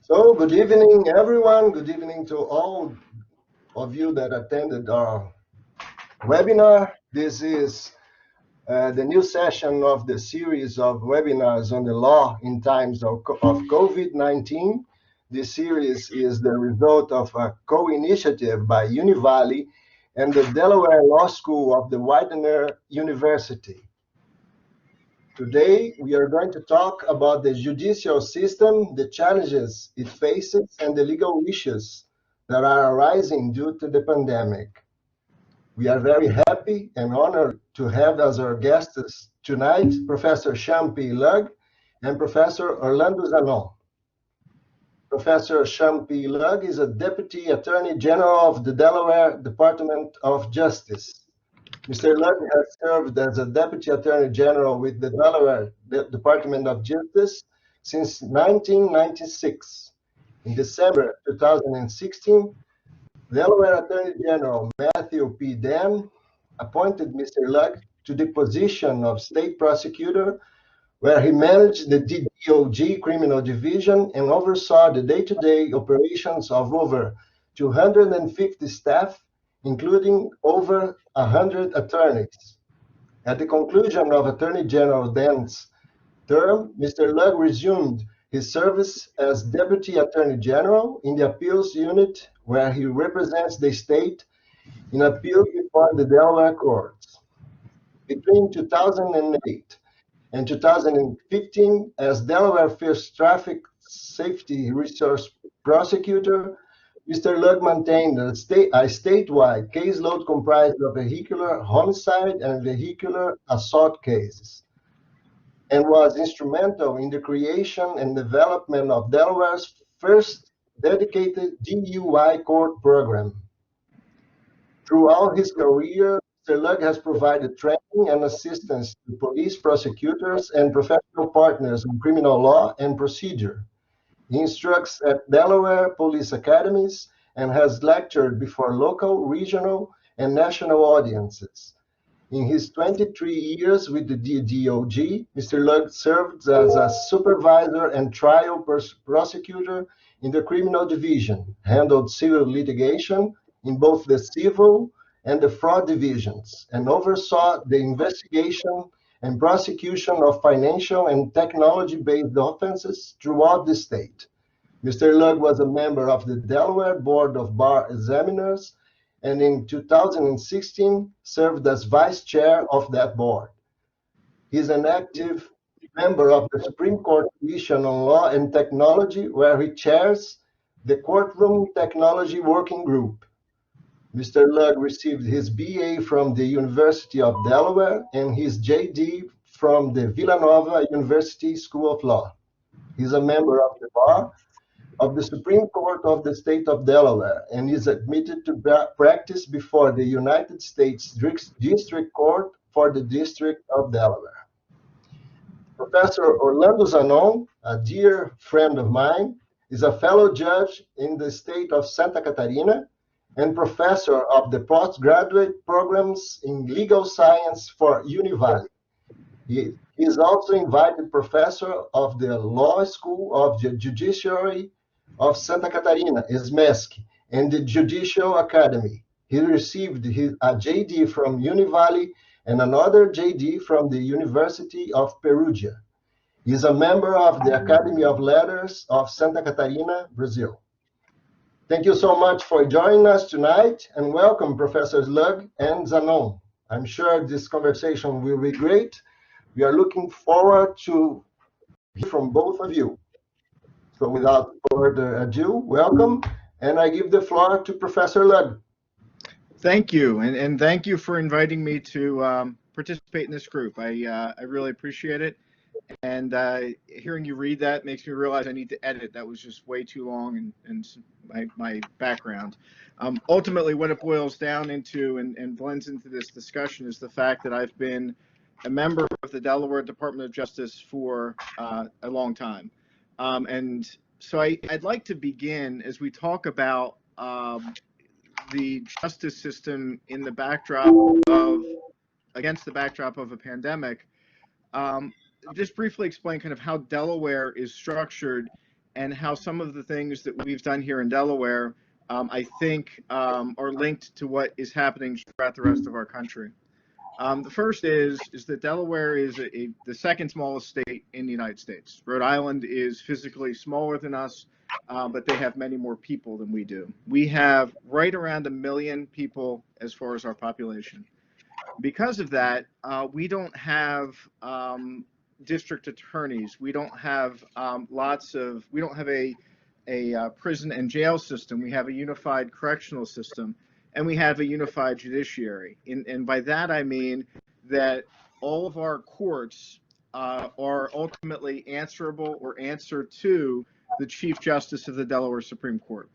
So, good evening, everyone. Good evening to all of you that attended our webinar. This is the new session of the series of webinars on the law in times of COVID-19. This series is the result of a co-initiative by Univali and the Delaware Law School of the Widener University. Today, we are going to talk about the judicial system, the challenges it faces, and the legal issues that are arising due to the pandemic. We are very happy and honored to have as our guests tonight Professor Champi Lugg and Professor Orlando Zanon. Professor Champi Lugg is a Deputy Attorney General of the Delaware Department of Justice. Mr. Lugg has served as a Deputy Attorney General with the Delaware Department of Justice since 1996. In December 2016, Delaware Attorney General Matthew P. Dam appointed Mr. Lugg to the position of State Prosecutor, where he managed the DDOG Criminal Division and oversaw the day-to-day operations of over 250 staff, including over 100 attorneys. At the conclusion of Attorney General Dan's term, Mr. Lugg resumed his service as Deputy Attorney General in the Appeals Unit, where he represents the state in appeals before the Delaware courts. Between 2008 and 2015, as Delaware First Traffic Safety Resource Prosecutor, Mr. Lugg maintained a statewide caseload comprised of vehicular homicide and vehicular assault cases, and was instrumental in the creation and development of Delaware's first dedicated DUI court program. Throughout his career, Mr. Lugg has provided training and assistance to police prosecutors and professional partners in criminal law and procedure. He instructs at Delaware police academies and has lectured before local, regional, and national audiences. In his 23 years with the DDOG, Mr. Lugg served as a supervisor and trial prosecutor in the criminal division, handled civil litigation in both the civil and the fraud divisions, and oversaw the investigation and prosecution of financial and technology-based offenses throughout the state. Mr. Lugg was a member of the Delaware Board of Bar Examiners, and in 2016 served as vice chair of that board. He is an active member of the Supreme Court Commission on Law and Technology, where he chairs the Courtroom Technology Working Group. Mr. Lugg received his BA from the University of Delaware and his JD from the Villanova University School of Law. He's a member of the bar of the Supreme Court of the State of Delaware and is admitted to practice before the United States District Court for the District of Delaware. Professor Orlando Zanon, a dear friend of mine, is a fellow judge in the state of Santa Catarina and professor of the postgraduate programs in legal science for Univali. He is also invited professor of the Law School of the Judiciary of Santa Catarina, ESMESC, and the Judicial Academy. He received a JD from Univali and another JD from the University of Perugia. He is a member of the Academy of Letters of Santa Catarina, Brazil. Thank you so much for joining us tonight, and welcome Professors Lugg and Zanon. I'm sure this conversation will be great. We are looking forward to hear from both of you. So without further ado, welcome, and I give the floor to Professor Lugg. Thank you, and thank you for inviting me to participate in this group. I really appreciate it, and hearing you read that makes me realize I need to edit. That was just way too long and my background. Ultimately, what it boils down into and blends into this discussion is the fact that I've been a member of the Delaware Department of Justice for a long time. And so I'd like to begin as we talk about the justice system in the backdrop of, against the backdrop of a pandemic, just briefly explain kind of how Delaware is structured and how some of the things that we've done here in Delaware, I think, are linked to what is happening throughout the rest of our country. The first is that Delaware is the second smallest state in the United States. Rhode Island is physically smaller than us, but they have many more people than we do. We have right around 1 million people as far as our population. Because of that, we don't have district attorneys. We don't have we don't have a prison and jail system. We have a unified correctional system, and we have a unified judiciary. And by that, I mean that all of our courts are ultimately answerable or answer to the Chief Justice of the Delaware Supreme Court.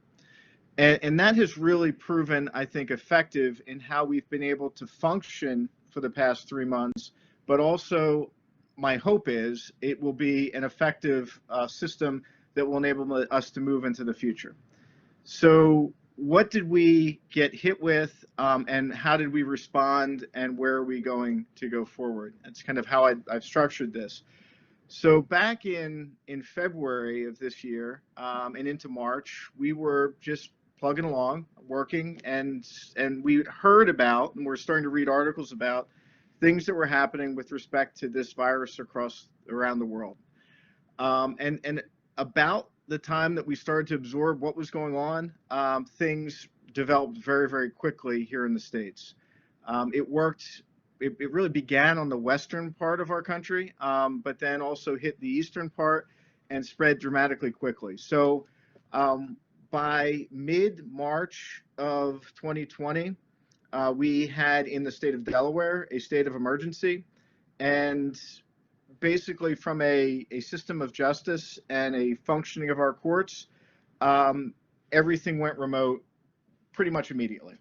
And that has really proven, I think, effective in how we've been able to function for the past 3 months, but also my hope is it will be an effective system that will enable us to move into the future. So what did we get hit with, and how did we respond, and where are we going to go forward? That's kind of how I've structured this. So back in February of this year and into March, we were just plugging along, working, and we heard about, and we're starting to read articles about things that were happening with respect to this virus around the world. And about the time that we started to absorb what was going on, things developed very, very quickly here in the States. It really began on the western part of our country, but then also hit the eastern part and spread dramatically quickly. So by mid-March of 2020, we had in the state of Delaware a state of emergency, and basically from a system of justice and a functioning of our courts, everything went remote pretty much immediately.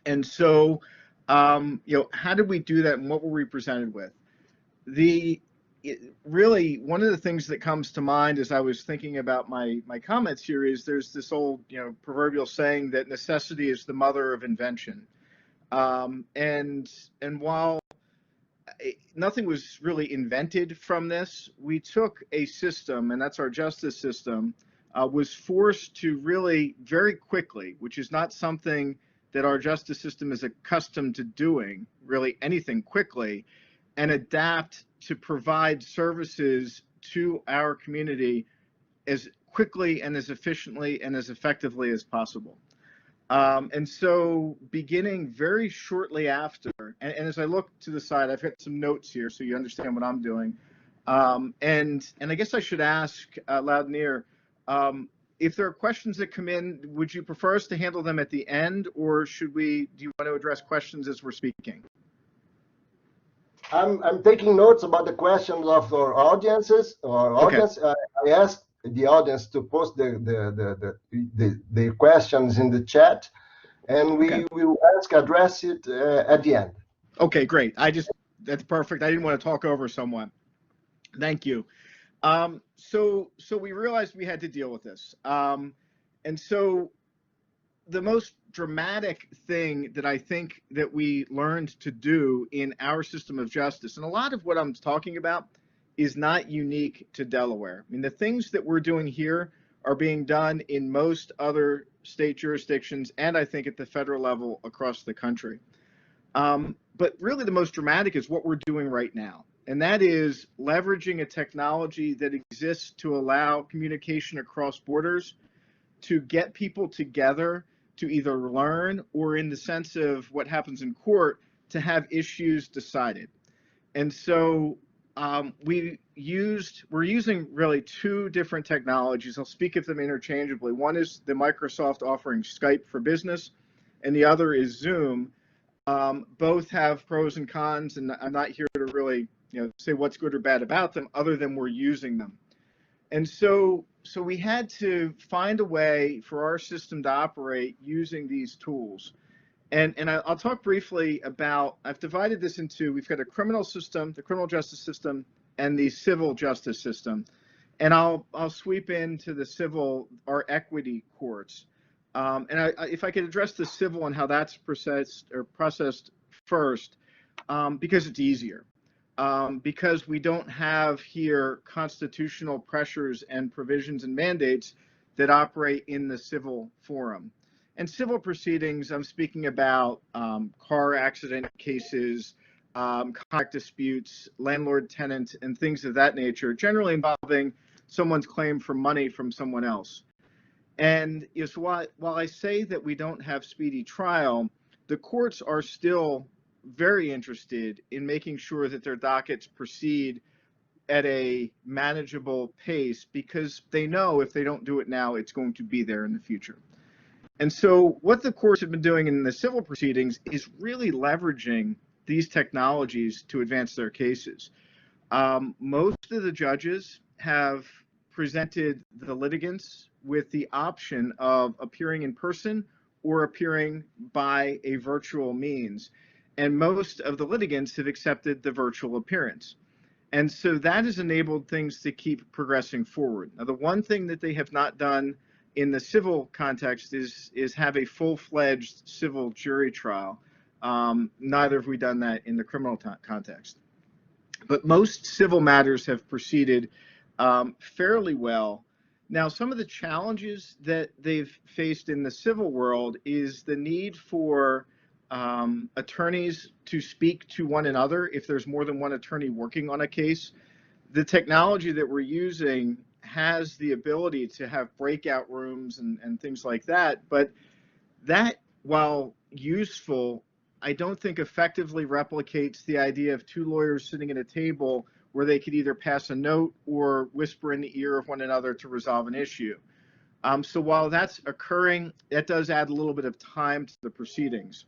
And so, how did we do that, and what were we presented with? Really, one of the things that comes to mind as I was thinking about my comments here is there's this old, proverbial saying that necessity is the mother of invention. And while nothing was really invented from this, we took a system, and that's our justice system, was forced to really very quickly, which is not something that our justice system is accustomed to doing, really anything quickly, and adapt to provide services to our community as quickly and as efficiently and as effectively as possible. And so beginning very shortly after, and as I look to the side, I've got some notes here so you understand what I'm doing. And I guess I should ask Laudenir, if there are questions that come in, would you prefer us to handle them at the end, or do you want to address questions as we're speaking? I'm taking notes about the questions of our audiences. Audience. I asked the audience to post the questions in the chat, and we will address it at the end. Okay, great. That's perfect. I didn't want to talk over someone. Thank you. So we realized we had to deal with this. And so the most dramatic thing that I think that we learned to do in our system of justice, and a lot of what I'm talking about is not unique to Delaware. I mean, the things that we're doing here are being done in most other state jurisdictions, and I think at the federal level across the country. But really the most dramatic is what we're doing right now. And that is leveraging a technology that exists to allow communication across borders, to get people together to either learn, or in the sense of what happens in court, to have issues decided. And so we're using really two different technologies. I'll speak of them interchangeably. One is the Microsoft offering Skype for Business, and the other is Zoom. Both have pros and cons, and I'm not here to really say what's good or bad about them, other than we're using them. And so we had to find a way for our system to operate using these tools. And I'll talk briefly about, I've divided this into, we've got a criminal system, the criminal justice system, and the civil justice system. And I'll sweep into the civil, our equity courts. And if I could address the civil and how that's processed first, because it's easier. because we don't have here constitutional pressures and provisions and mandates that operate in the civil forum. And civil proceedings, I'm speaking about car accident cases, contract disputes, landlord-tenant, and things of that nature, generally involving someone's claim for money from someone else. And so while I say that we don't have speedy trial, the courts are still very interested in making sure that their dockets proceed at a manageable pace, because they know if they don't do it now, it's going to be there in the future. And so what the courts have been doing in the civil proceedings is really leveraging these technologies to advance their cases. Most of the judges have presented the litigants with the option of appearing in person or appearing by a virtual means. And most of the litigants have accepted the virtual appearance. And so that has enabled things to keep progressing forward. Now, the one thing that they have not done in the civil context is have a full-fledged civil jury trial. Neither have we done that in the criminal context. But most civil matters have proceeded fairly well. Now, some of the challenges that they've faced in the civil world is the need for attorneys to speak to one another if there's more than one attorney working on a case. The technology that we're using has the ability to have breakout rooms and things like that, but that, while useful, I don't think effectively replicates the idea of two lawyers sitting at a table where they could either pass a note or whisper in the ear of one another to resolve an issue. So while that's occurring, that does add a little bit of time to the proceedings.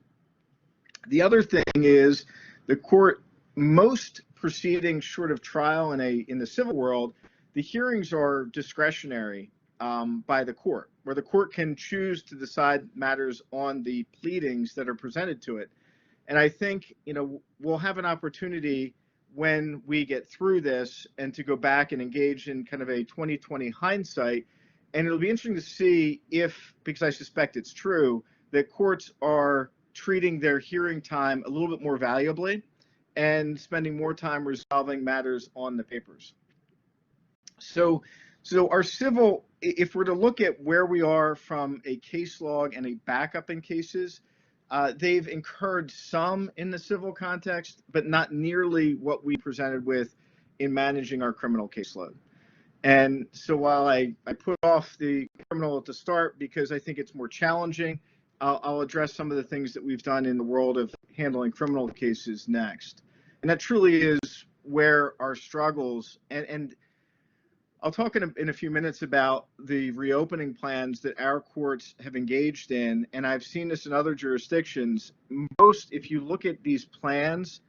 The other thing is the court, most proceedings short of trial in the civil world, the hearings are discretionary by the court, where the court can choose to decide matters on the pleadings that are presented to it. And I think, we'll have an opportunity when we get through this and to go back and engage in kind of a 2020 hindsight. And it'll be interesting to see if, because I suspect it's true, that courts are treating their hearing time a little bit more valuably and spending more time resolving matters on the papers. So our civil, if we're to look at where we are from a case log and a backup in cases, they've incurred some in the civil context, but not nearly what we presented with in managing our criminal caseload. And so while I put off the criminal at the start because I think it's more challenging, I'll address some of the things that we've done in the world of handling criminal cases next. And that truly is where our struggles, and I'll talk in a few minutes about the reopening plans that our courts have engaged in, and I've seen this in other jurisdictions. If you look at these plans,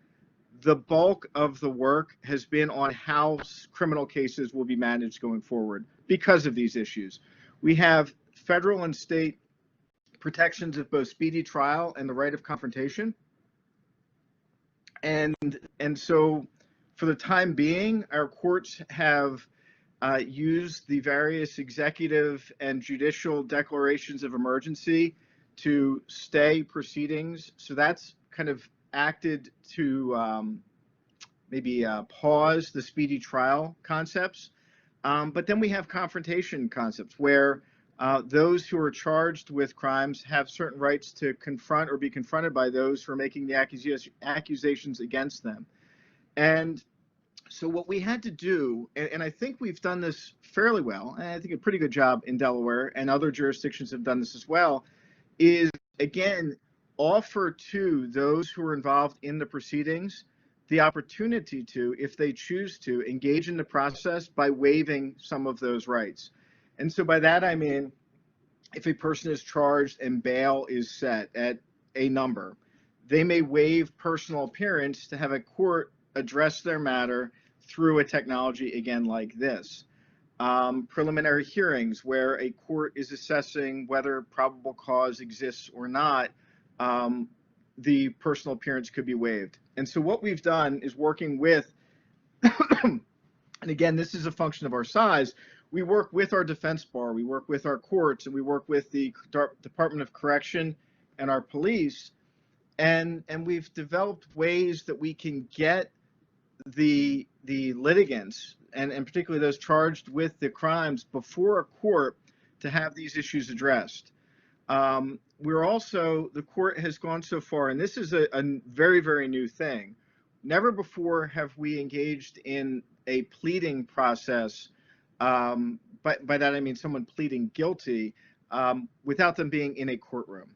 the bulk of the work has been on how criminal cases will be managed going forward because of these issues. We have federal and state protections of both speedy trial and the right of confrontation. And so for the time being, our courts have used the various executive and judicial declarations of emergency to stay proceedings. So that's kind of acted to maybe pause the speedy trial concepts. But then we have confrontation concepts where those who are charged with crimes have certain rights to confront or be confronted by those who are making the accusations against them. And so what we had to do, and I think we've done this fairly well, and I think a pretty good job in Delaware, and other jurisdictions have done this as well, is, again, offer to those who are involved in the proceedings the opportunity to, if they choose to, engage in the process by waiving some of those rights. And so by that I mean, if a person is charged and bail is set at a number, they may waive personal appearance to have a court address their matter through a technology, again, like this. Preliminary hearings where a court is assessing whether probable cause exists or not, the personal appearance could be waived. And so what we've done is working with, and again, this is a function of our size, we work with our defense bar, we work with our courts, and we work with the Department of Correction and our police, and we've developed ways that we can get the litigants, and particularly those charged with the crimes, before a court to have these issues addressed. We're also, the court has gone so far, and this is a very, very new thing. Never before have we engaged in a pleading process. By that I mean someone pleading guilty without them being in a courtroom.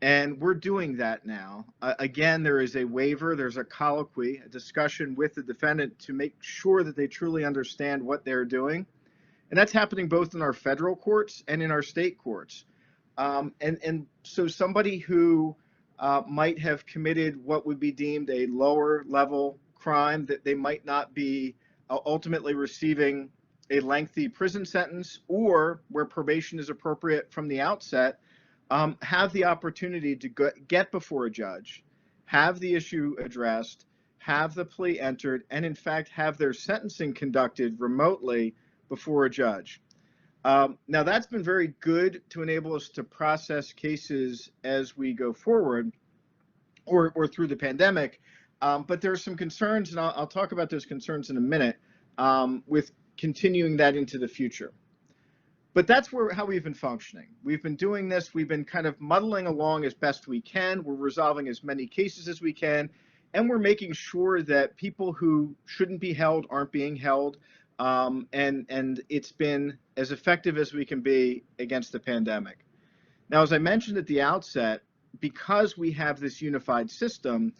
And we're doing that now. Again, there is a waiver, there's a colloquy, a discussion with the defendant to make sure that they truly understand what they're doing. And that's happening both in our federal courts and in our state courts. And so somebody who might have committed what would be deemed a lower level crime, that they might not be ultimately receiving a lengthy prison sentence, or where probation is appropriate from the outset, have the opportunity to get before a judge, have the issue addressed, have the plea entered, and in fact have their sentencing conducted remotely before a judge. Now that's been very good to enable us to process cases as we go forward, or through the pandemic, but there are some concerns, and I'll talk about those concerns in a minute, with continuing that into the future. But that's how we've been functioning. We've been doing this. We've been kind of muddling along as best we can. We're resolving as many cases as we can, and we're making sure that people who shouldn't be held aren't being held. And it's been as effective as we can be against the pandemic. Now, as I mentioned at the outset, because we have this unified system,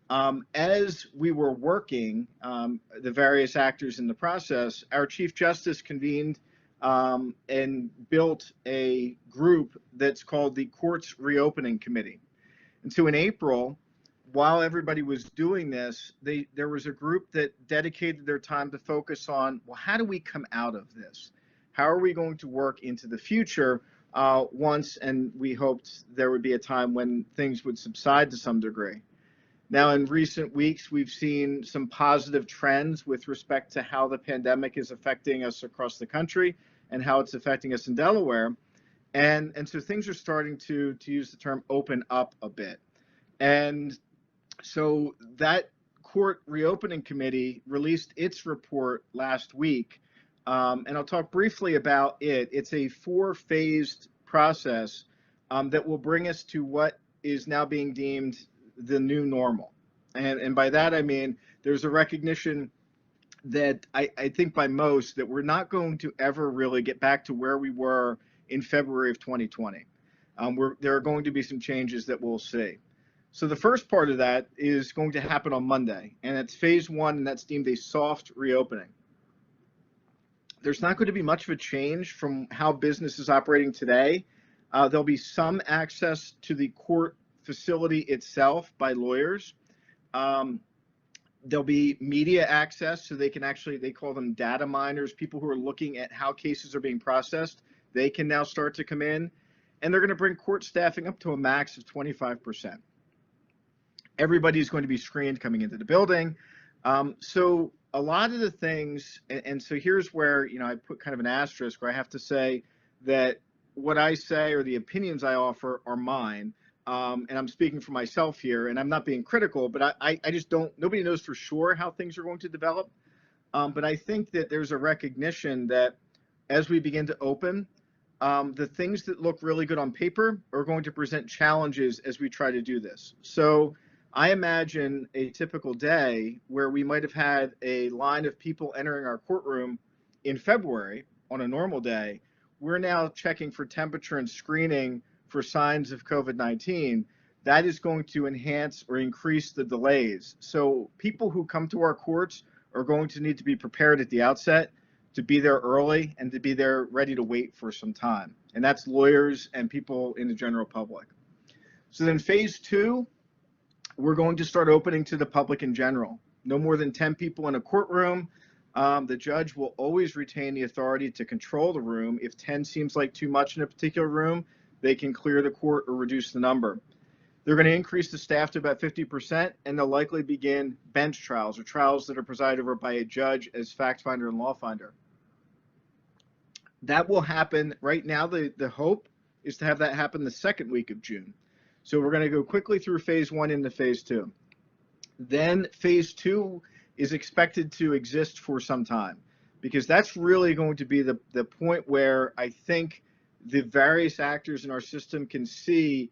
as we were working, the various actors in the process, our Chief Justice convened and built a group that's called the Courts Reopening Committee. And so in April, while everybody was doing this, there was a group that dedicated their time to focus on, well, how do we come out of this? How are we going to work into the future once, and we hoped there would be a time when things would subside to some degree. Now, in recent weeks, we've seen some positive trends with respect to how the pandemic is affecting us across the country and how it's affecting us in Delaware. And so things are starting to use the term, open up a bit. And so that Court Reopening Committee released its report last week, and I'll talk briefly about it. It's a 4-phased process that will bring us to what is now being deemed the new normal. And by that, I mean, there's a recognition that I think by most that we're not going to ever really get back to where we were in February of 2020. There are going to be some changes that we'll see. So the first part of that is going to happen on Monday, and it's phase 1, and that's deemed a soft reopening. There's not going to be much of a change from how business is operating today. There'll be some access to the court facility itself by lawyers. There'll be media access, so they can actually, they call them data miners, people who are looking at how cases are being processed. They can now start to come in, and they're going to bring court staffing up to a max of 25%. Everybody's going to be screened coming into the building. So a lot of the things, and so here's where, you know, I put kind of an asterisk where I have to say that what I say or the opinions I offer are mine. And I'm speaking for myself here, and I'm not being critical, but I just don't, nobody knows for sure how things are going to develop. But I think that there's a recognition that as we begin to open, the things that look really good on paper are going to present challenges as we try to do this. So I imagine a typical day where we might have had a line of people entering our courtroom in February on a normal day. We're now checking for temperature and screening for signs of COVID-19. That is going to enhance or increase the delays. So people who come to our courts are going to need to be prepared at the outset to be there early and to be there ready to wait for some time. And that's lawyers and people in the general public. So then phase 2, we're going to start opening to the public in general. No more than 10 people in a courtroom. The judge will always retain the authority to control the room. If 10 seems like too much in a particular room, they can clear the court or reduce the number. They're going to increase the staff to about 50%, and they'll likely begin bench trials or trials that are presided over by a judge as fact finder and law finder. That will happen right now. The hope is to have that happen the second week of June. So we're going to go quickly through phase 1 into phase 2. Then phase 2 is expected to exist for some time, because that's really going to be the point where I think the various actors in our system can see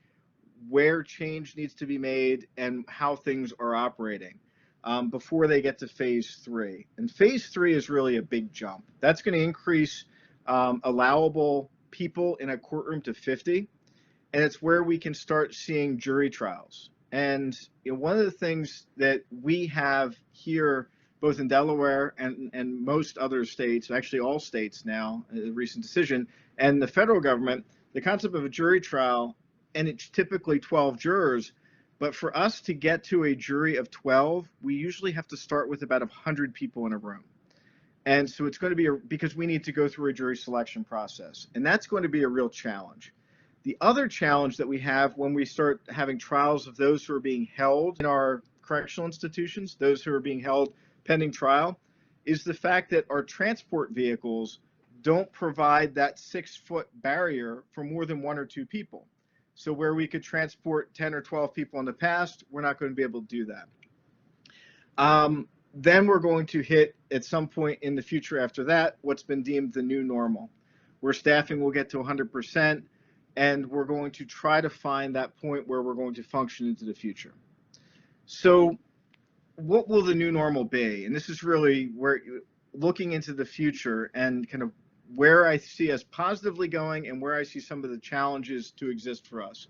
where change needs to be made and how things are operating before they get to phase 3. And phase 3 is really a big jump. That's going to increase allowable people in a courtroom to 50, and it's where we can start seeing jury trials. And one of the things that we have here, both in Delaware and most other states, actually all states now, a recent decision, and the federal government, the concept of a jury trial, and it's typically 12 jurors, but for us to get to a jury of 12, we usually have to start with about 100 people in a room. And so it's going to be, because we need to go through a jury selection process, and that's going to be a real challenge. The other challenge that we have when we start having trials of those who are being held in our correctional institutions, those who are being held pending trial, is the fact that our transport vehicles don't provide that 6-foot barrier for more than 1 or 2 people. So where we could transport 10 or 12 people in the past, we're not going to be able to do that. Then we're going to hit, at some point in the future after that, what's been deemed the new normal, where staffing will get to 100%, and we're going to try to find that point where we're going to function into the future. So what will the new normal be? And this is really where, looking into the future and kind of where I see us positively going and where I see some of the challenges to exist for us.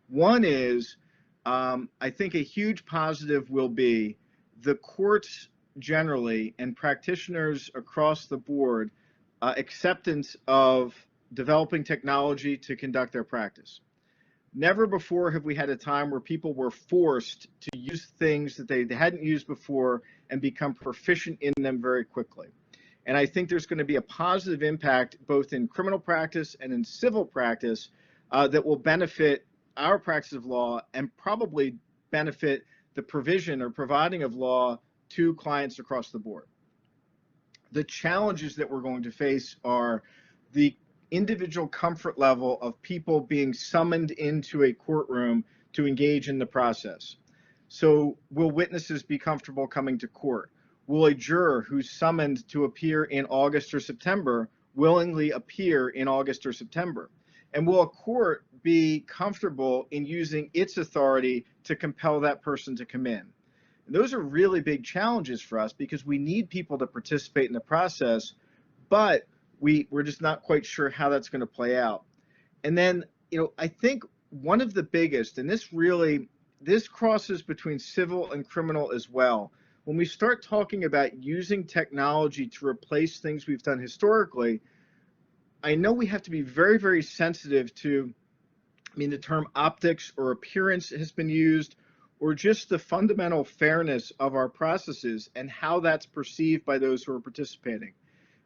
One is, I think a huge positive will be the courts generally and practitioners across the board acceptance of developing technology to conduct their practice. Never before have we had a time where people were forced to use things that they hadn't used before and become proficient in them very quickly. And I think there's going to be a positive impact both in criminal practice and in civil practice that will benefit our practice of law and probably benefit the provision or providing of law to clients across the board. The challenges that we're going to face are the individual comfort level of people being summoned into a courtroom to engage in the process. So will witnesses be comfortable coming to court? Will a juror who's summoned to appear in August or September willingly appear in August or September? And will a court be comfortable in using its authority to compel that person to come in? And those are really big challenges for us because we need people to participate in the process, but we're just not quite sure how that's going to play out. And then, I think one of the biggest, and this crosses between civil and criminal as well. When we start talking about using technology to replace things we've done historically, I know we have to be very, very sensitive to, the term optics or appearance has been used, or just the fundamental fairness of our processes and how that's perceived by those who are participating.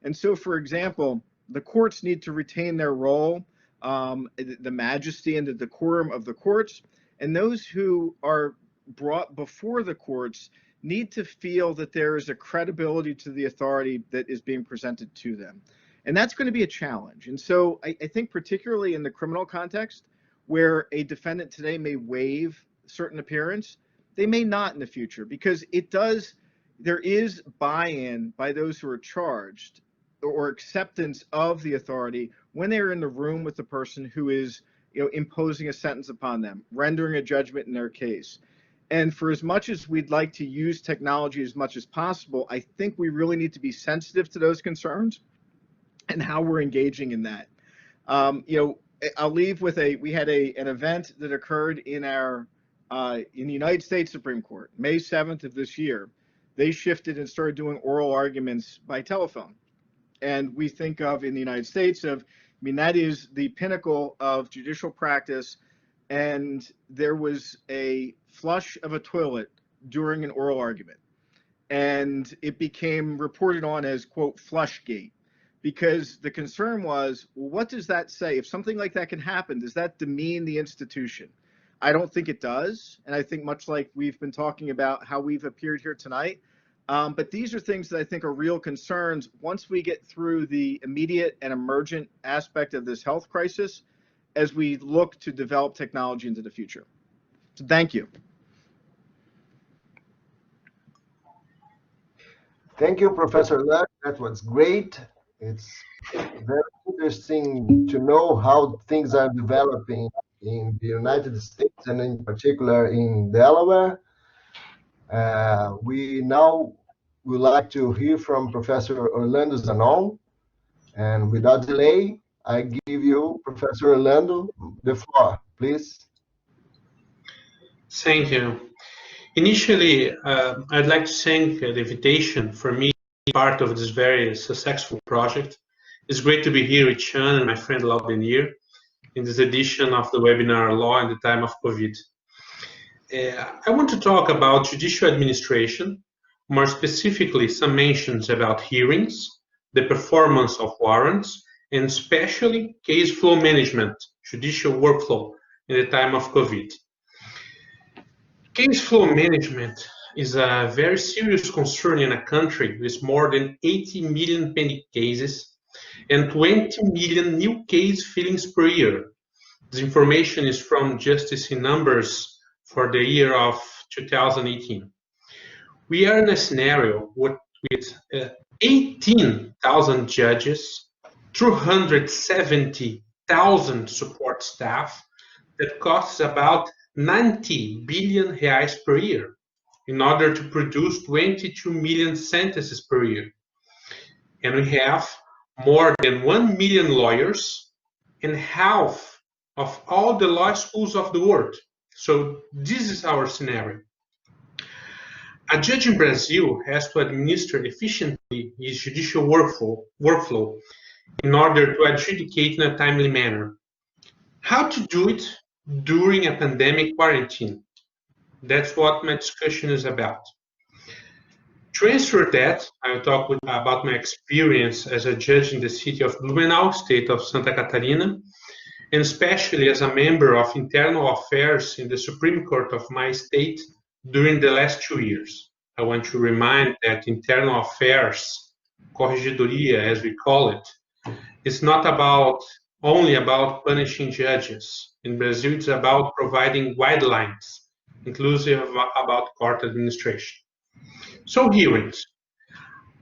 And so, for example, the courts need to retain their role, the majesty and the decorum of the courts, and those who are brought before the courts need to feel that there is a credibility to the authority that is being presented to them. And that's going to be a challenge. And so I think particularly in the criminal context, where a defendant today may waive certain appearance, they may not in the future, because there is buy-in by those who are charged or acceptance of the authority when they're in the room with the person who is imposing a sentence upon them, rendering a judgment in their case. And for as much as we'd like to use technology as much as possible, I think we really need to be sensitive to those concerns and how we're engaging in that. I'll leave with we had an event that occurred in the United States Supreme Court, May 7th of this year. They shifted and started doing oral arguments by telephone. And we think of, in the United States, that is the pinnacle of judicial practice. And there was a flush of a toilet during an oral argument. And it became reported on as, quote, Flushgate, because the concern was, well, what does that say? If something like that can happen, does that demean the institution? I don't think it does. And I think much like we've been talking about how we've appeared here tonight, but these are things that I think are real concerns once we get through the immediate and emergent aspect of this health crisis as we look to develop technology into the future. So thank you. Thank you, Professor Lugg. That was great. It's very interesting to know how things are developing in the United States and in particular in Delaware. We now would like to hear from Professor Orlando Zanon. And without delay, I give you, Professor Orlando, the floor, please. Thank you. Initially, I'd like to thank the invitation for me to be part of this very successful project. It's great to be here with Sean and my friend Laudenir in this edition of the webinar Law in the Time of COVID. I want to talk about judicial administration, more specifically some mentions about hearings, the performance of warrants, and especially case flow management, judicial workflow in the time of COVID. Case flow management is a very serious concern in a country with more than 80 million pending cases and 20 million new case filings per year. This information is from Justice in Numbers for the year of 2018. We are in a scenario with 18,000 judges, 270,000 support staff that costs about 90 billion reais per year in order to produce 22 million sentences per year. And we have more than 1 million lawyers and half of all the law schools of the world. So this is our scenario. A judge in Brazil has to administer efficiently his judicial workflow in order to adjudicate in a timely manner. How to do it during a pandemic quarantine? That's what my discussion is about. To answer that, I will talk about my experience as a judge in the city of Blumenau, state of Santa Catarina, and especially as a member of internal affairs in the Supreme Court of my state during the last 2 years. I want to remind that internal affairs, corregedoria as we call it, is not only about punishing judges. In Brazil, it's about providing guidelines, inclusive about court administration. So hearings.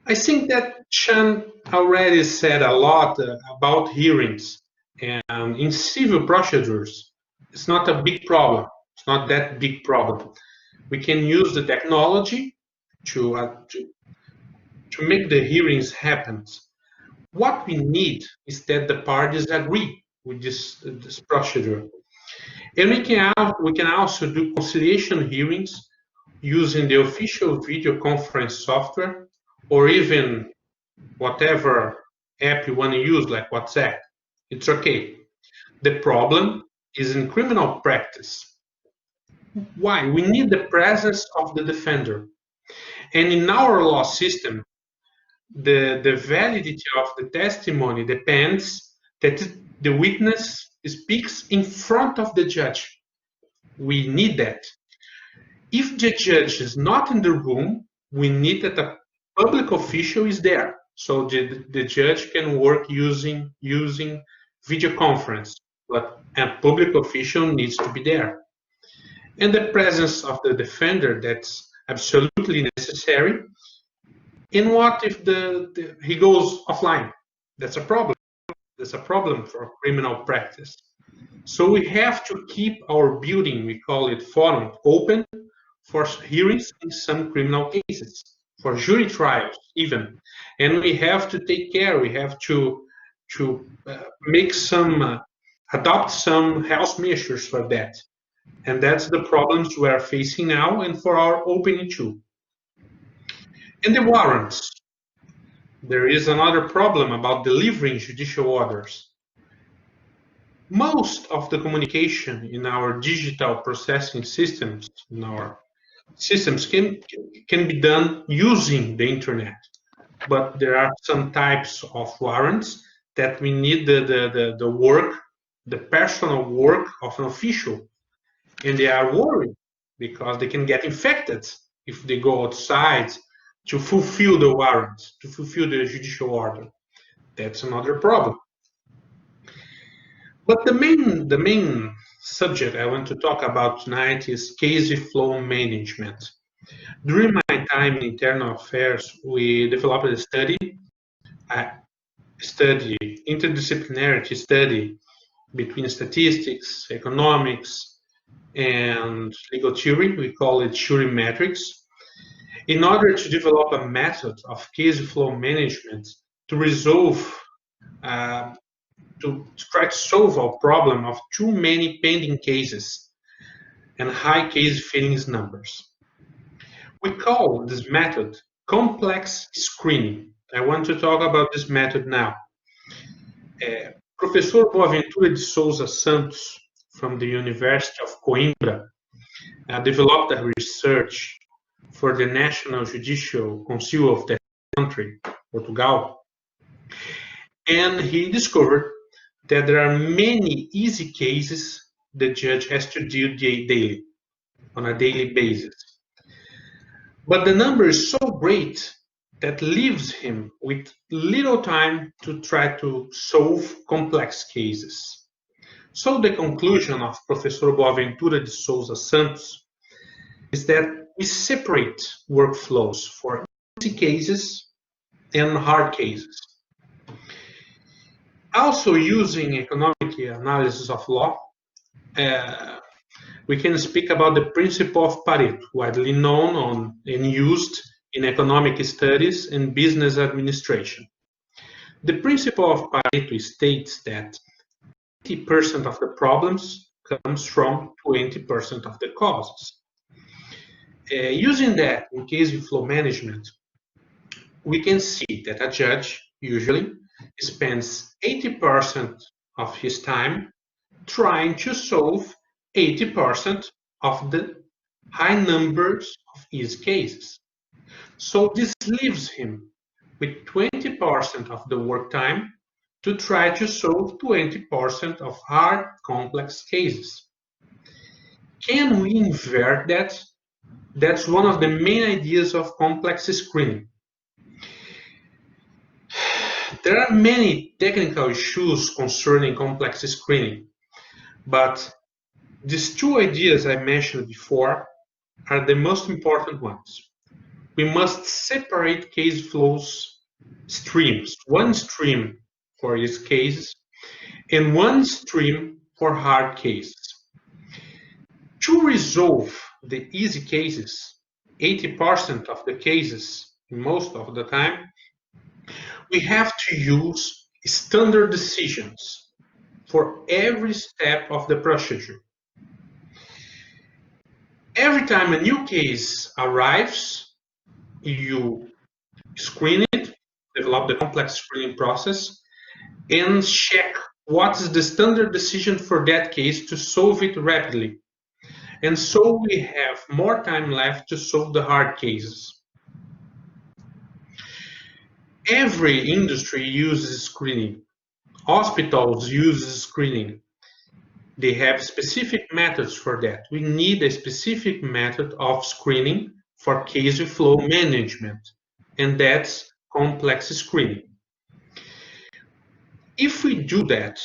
I think that Chan already said a lot about hearings. And in civil procedures, it's not a big problem. It's not that big problem. We can use the technology to make the hearings happen. What we need is that the parties agree with this procedure. And we can also do conciliation hearings using the official video conference software or even whatever app you want to use, like WhatsApp. It's okay. The problem is in criminal practice. Why? We need the presence of the defender. And in our law system, the validity of the testimony depends that the witness speaks in front of the judge. We need that. If the judge is not in the room, we need that a public official is there, so the judge can work using video conference, but a public official needs to be there. And the presence of the defender, that's absolutely necessary. And what if he goes offline? That's a problem. That's a problem for criminal practice. So we have to keep our building, we call it forum, open for hearings in some criminal cases, for jury trials even. And we have to take care, we have to make adopt some health measures for that. And that's the problems we are facing now and for our opening too. And the warrants. There is another problem about delivering judicial orders. Most of the communication in our digital processing systems, in our systems can be done using the internet, but there are some types of warrants that we need the work, the personal work of an official, and they are worried because they can get infected if they go outside to fulfill the warrant, to fulfill the judicial order. That's another problem. But the main subject I want to talk about tonight is case flow management. During my time in internal affairs, we developed a interdisciplinarity study between statistics, economics, and legal theory. We call it jury metrics, in order to develop a method of case flow management to resolve, to try to solve a problem of too many pending cases and high case fillings numbers. We call this method complex screening. I want to talk about this method now. Professor Boaventura de Souza Santos from the University of Coimbra developed a research for the National Judicial Council of the country, Portugal, and he discovered that there are many easy cases the judge has to deal daily, on a daily basis. But the number is so great that leaves him with little time to try to solve complex cases. So the conclusion of Professor Boaventura de Souza Santos is that we separate workflows for easy cases and hard cases. Also, using economic analysis of law, we can speak about the principle of Pareto, widely known and used in economic studies and business administration. The principle of Pareto states that 80% of the problems comes from 20% of the causes. Using that in case flow management, we can see that a judge usually spends 80% of his time trying to solve 80% of the high numbers of easy cases. So this leaves him with 20% of the work time to try to solve 20% of hard, complex cases. Can we invert that? That's one of the main ideas of complex screening. There are many technical issues concerning complex screening, but these two ideas I mentioned before are the most important ones. We must separate case flows streams, one stream for easy cases and one stream for hard cases. To resolve the easy cases, 80% of the cases, most of the time, we have to use standard decisions for every step of the procedure. Every time a new case arrives, you screen it, develop the complex screening process, and check what is the standard decision for that case to solve it rapidly. And so we have more time left to solve the hard cases. Every industry uses screening. Hospitals use screening. They have specific methods for that. We need a specific method of screening for case flow management, and that's complex screening. If we do that,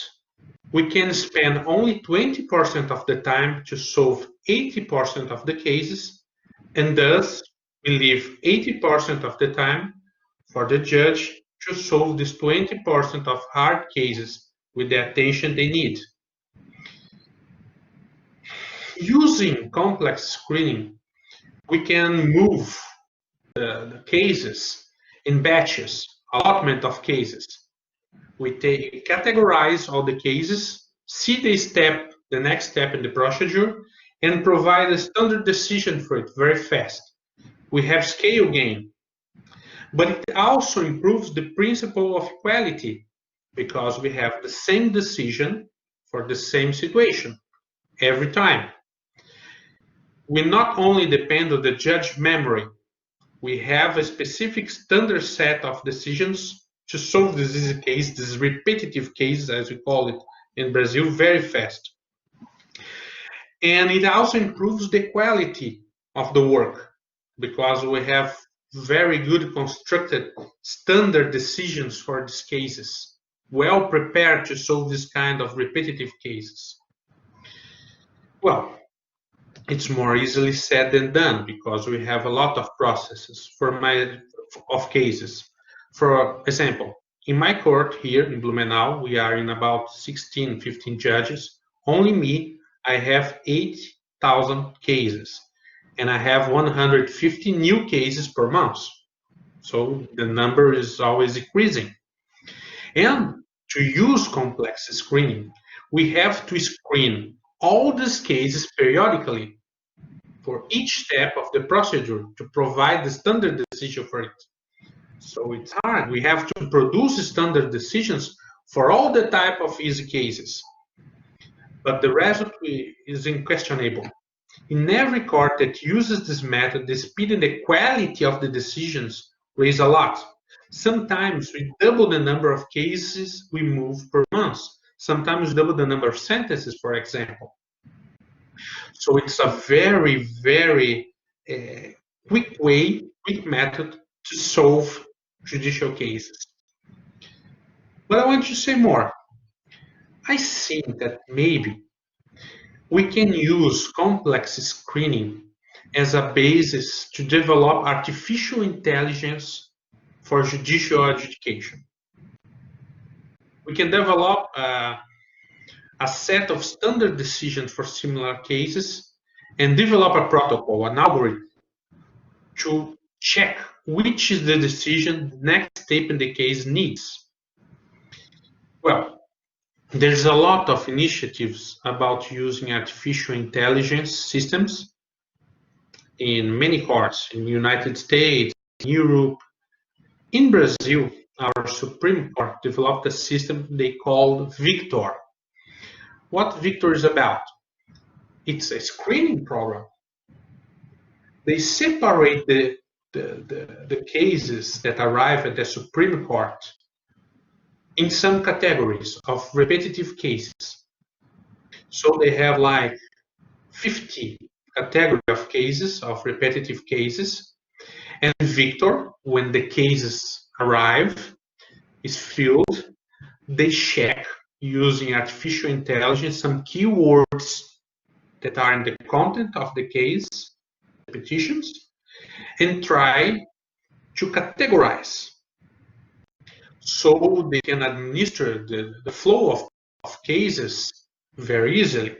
we can spend only 20% of the time to solve 80% of the cases, and thus we leave 80% of the time for the judge to solve this 20% of hard cases with the attention they need. Using complex screening, we can move the cases in batches, allotment of cases. We categorize all the cases, see the next step in the procedure, and provide a standard decision for it very fast. We have scale gain, but it also improves the principle of quality because we have the same decision for the same situation every time. We not only depend on the judge memory, we have a specific standard set of decisions to solve this easy case, this repetitive case, as we call it in Brazil, very fast. And it also improves the quality of the work because we have very good constructed standard decisions for these cases, well prepared to solve this kind of repetitive cases. Well, it's more easily said than done because we have a lot of processes of cases. For example, in my court here in Blumenau, we are in about 16, 15 judges. Only me, I have 8,000 cases, and I have 150 new cases per month. So the number is always increasing. And to use complex screening, we have to screen all these cases periodically for each step of the procedure to provide the standard decision for it. So it's hard. We have to produce standard decisions for all the type of easy cases. But the result is unquestionable. In every court that uses this method, the speed and the quality of the decisions raise a lot. Sometimes we double the number of cases we move per month. Sometimes double the number of sentences, for example. So it's a very, very quick method to solve judicial cases. But I want to say more. I think that maybe we can use complex screening as a basis to develop artificial intelligence for judicial adjudication. We can develop a set of standard decisions for similar cases and develop a protocol, an algorithm, to check which is the decision the next step in the case needs. Well, there's a lot of initiatives about using artificial intelligence systems in many courts in the United States, in Europe. In Brazil, our Supreme Court developed a system they call Victor. What Victor is about? It's a screening program. They separate the cases that arrive at the Supreme Court in some categories of repetitive cases. So they have like 50 category of cases, of repetitive cases, and Victor, when the cases arrive, is filled, they check using artificial intelligence some keywords that are in the content of the case, petitions, and try to categorize so they can administer the flow of cases very easily.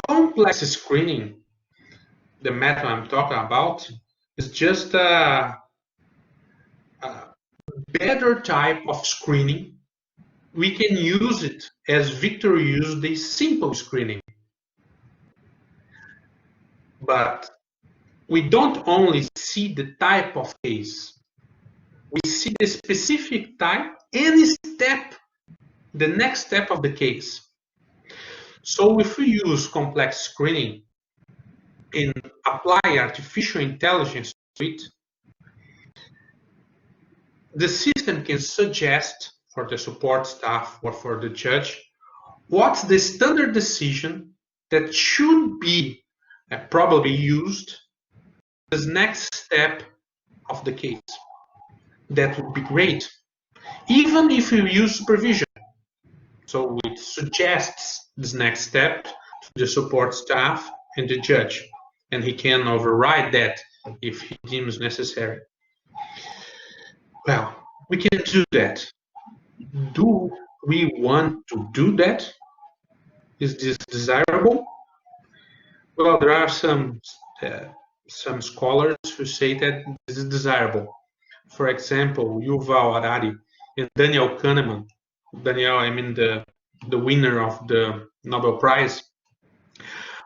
Complex screening, the method I'm talking about, is just a better type of screening. We can use it as Victor used the simple screening. But we don't only see the type of case, we see the specific type and step, the next step of the case. So if we use complex screening and apply artificial intelligence to it, the system can suggest for the support staff or for the judge what's the standard decision that should be probably used as next step of the case. That would be great, even if you use supervision. So it suggests this next step to the support staff and the judge, and he can override that if he deems necessary. Well, we can do that. Do we want to do that? Is this desirable? Well, there are some scholars who say that this is desirable. For example, Yuval Harari and Daniel Kahneman. Daniel, I mean the winner of the Nobel Prize,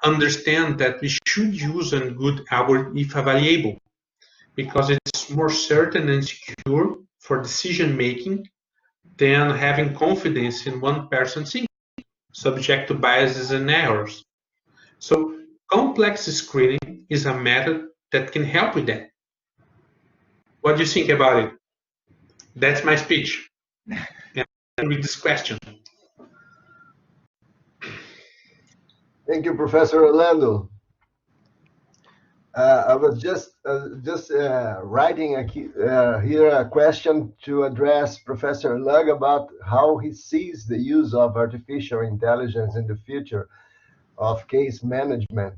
understand that we should use a good algorithm if available, because it's more certain and secure for decision making than having confidence in one person thinking, subject to biases and errors. So complex screening is a method that can help with that. What do you think about it? That's my speech. And with this question. Thank you, Professor Orlando. I was just writing here a question to address Professor Lugg about how he sees the use of artificial intelligence in the future. of case management.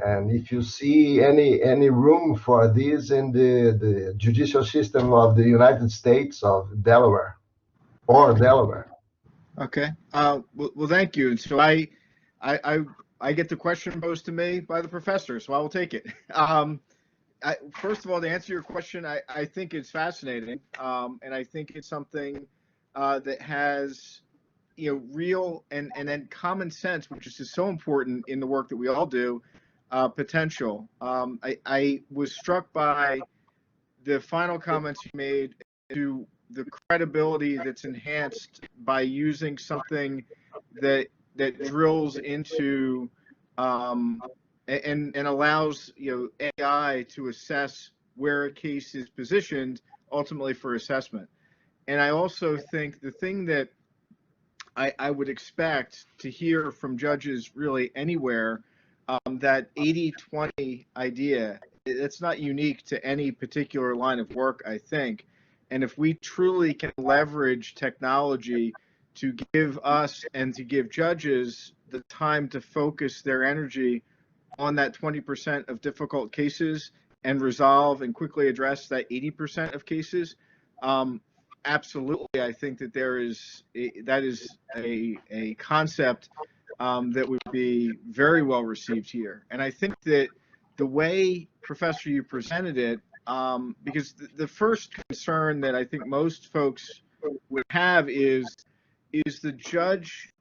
And if you see any room for this in the judicial system of the United States of Delaware or Delaware. Okay. Well, thank you. So I, I get the question posed to me by the professor, so I will take it. First of all, to answer your question, I think it's fascinating, and I think it's something that has, real and then common sense, which is just so important in the work that we all do, potential. I was struck by the final comments you made to the credibility that's enhanced by using something that drills into and allows AI to assess where a case is positioned ultimately for assessment. And I also think the thing that I would expect to hear from judges really anywhere, that 80-20 idea, it's not unique to any particular line of work, I think. And if we truly can leverage technology to give us and to give judges the time to focus their energy on that 20% of difficult cases and resolve and quickly address that 80% of cases, absolutely, I think that that is a concept that would be very well received here. And I think that the way, Professor, you presented it, because the first concern that I think most folks would have is the judge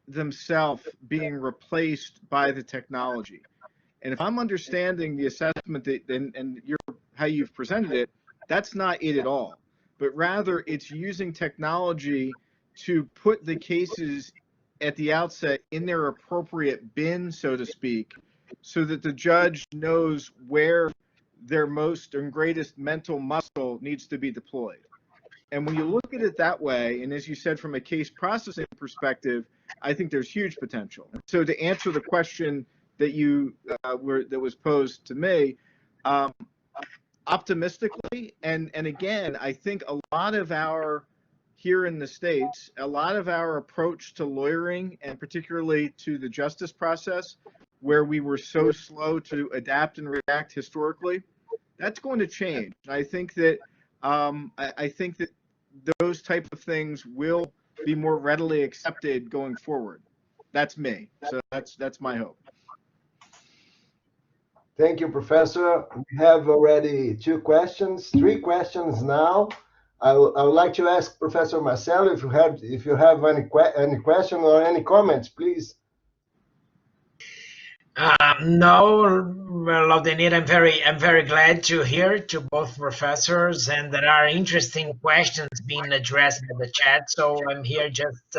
themselves being replaced by the technology. And if I'm understanding the assessment and how you've presented it, that's not it at all. But rather, it's using technology to put the cases at the outset in their appropriate bin, so to speak, so that the judge knows where their most and greatest mental muscle needs to be deployed. And when you look at it that way, and as you said, from a case processing perspective, I think there's huge potential. So to answer the question that that was posed to me, optimistically, and again, I think a lot of here in the States, a lot of our approach to lawyering, and particularly to the justice process, where we were so slow to adapt and react historically, that's going to change. I think that those type of things will be more readily accepted going forward. That's me. So that's my hope. Thank you, Professor. We have already three questions now. I would like to ask Professor Marcelo if you have any question or any comments, please. No, well, Laudenir, I'm very glad to hear to both professors, and there are interesting questions being addressed in the chat. So I'm here just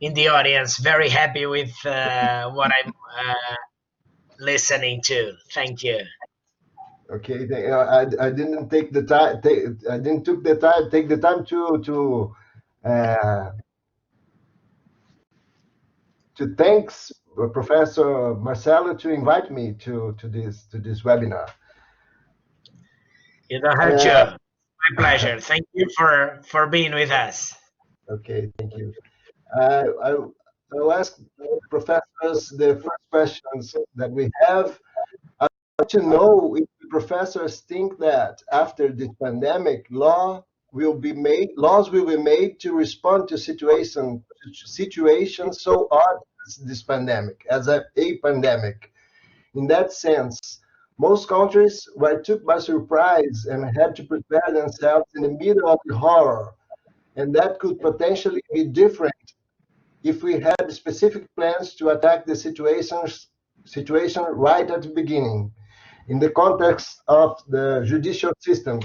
in the audience, very happy with what I'm listening to. Thank you. Okay, I didn't take the time. I didn't take the time to thanks Professor Marcelo to invite me to this webinar. You don't have to. My pleasure. Thank you for being with us. Okay, thank you. I'll ask professors the first questions that we have. I'd like to know if the professors think that after this pandemic, laws will be made to respond to situations so odd as this pandemic, as a pandemic. In that sense, most countries were took by surprise and had to prepare themselves in the middle of the horror, and that could potentially be different if we had specific plans to attack the situation right at the beginning. In the context of the judicial systems,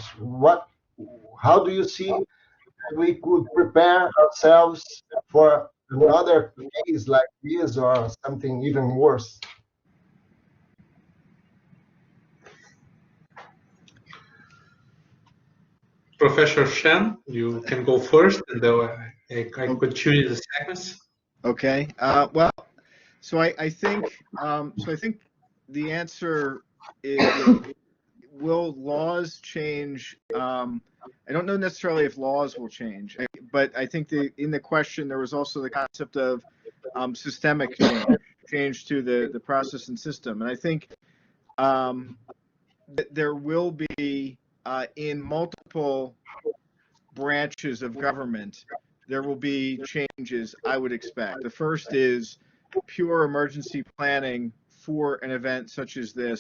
how do you see that we could prepare ourselves for another case like this or something even worse? Professor Shen, you can go first, and then I continue the sequence. Okay. Well, so I think the answer is, will laws change? I don't know necessarily if laws will change, but I think in the question there was also the concept of systemic change to the process and system. And I think that there will be in multiple branches of government, there will be changes, I would expect. The first is pure emergency planning for an event such as this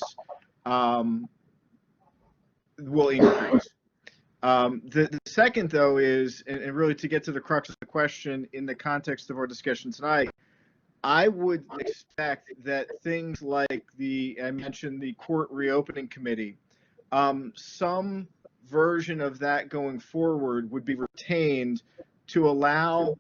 will increase. The second, though, is, and really to get to the crux of the question in the context of our discussion tonight, I would expect that things like I mentioned the court reopening committee, some version of that going forward would be retained to allow